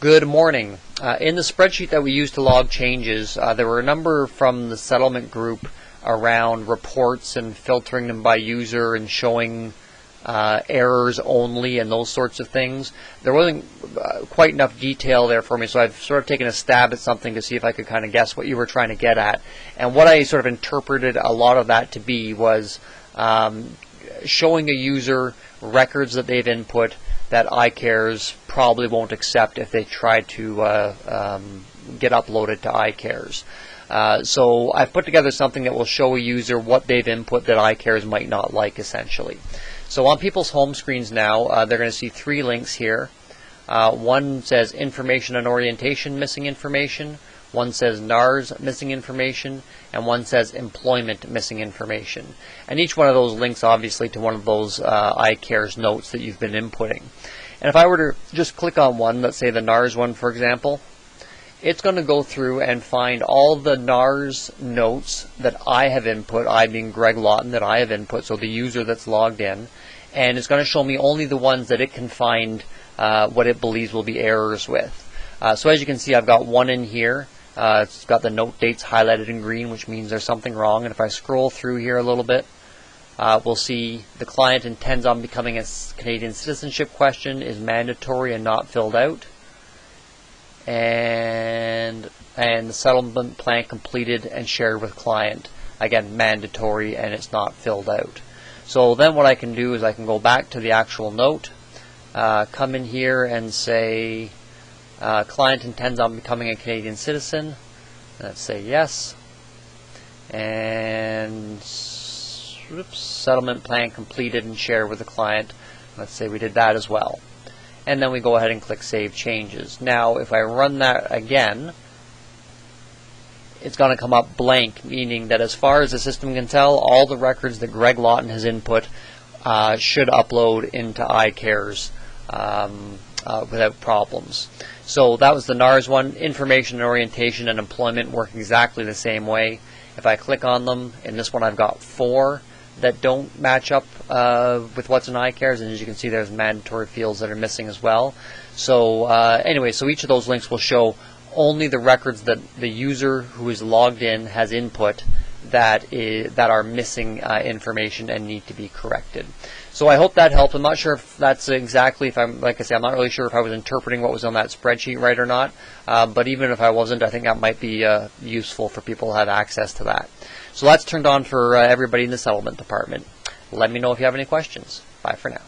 Good morning. In the spreadsheet that we used to log changes, there were a number from the settlement group around reports and filtering them by user and showing errors only and those sorts of things. There wasn't quite enough detail there for me, so I've sort of taken a stab at something to see if I could kind of guess what you were trying to get at. And what I sort of interpreted a lot of that to be was showing a user records that they've input that iCares probably won't accept if they try to get uploaded to iCares. So I've put together something that will show a user what they've input that iCares might not like, essentially. So on people's home screens now, they're going to see three links here. One says information and orientation missing information, one says NARS missing information, and one says employment missing information. And each one of those links obviously to one of those iCares notes that you've been inputting. And if I were to just click on one, let's say the NARS one for example, it's going to go through and find all the NARS notes that I have input, I being Greg Lawton, that I have input, so the user that's logged in, and it's going to show me only the ones that it can find what it believes will be errors with. So as you can see, I've got one in here. It's got the note dates highlighted in green, which means there's something wrong. And if I scroll through here a little bit, we'll see the client intends on becoming a Canadian citizenship question is mandatory and not filled out. And the settlement plan completed and shared with client, again mandatory, and it's not filled out. So then what I can do is I can go back to the actual note, come in here and say client intends on becoming a Canadian citizen. Let's say yes. And oops, settlement plan completed and shared with the client. Let's say we did that as well. And then we go ahead and click Save Changes. Now, if I run that again, it's going to come up blank, meaning that as far as the system can tell, all the records that Greg Lawton has input should upload into iCares without problems. So that was the NARS one. Information and orientation and employment work exactly the same way. If I click on them, in this one I've got 4 that don't match up with what's in iCares, and as you can see there's mandatory fields that are missing as well. So anyway, so each of those links will show only the records that the user who is logged in has input that are missing information and need to be corrected. So I hope that helped. I'm not sure if that's exactly, like I say, I'm not really sure if I was interpreting what was on that spreadsheet right or not, but even if I wasn't, I think that might be useful for people to have access to that. So that's turned on for everybody in the settlement department. Let me know if you have any questions. Bye for now.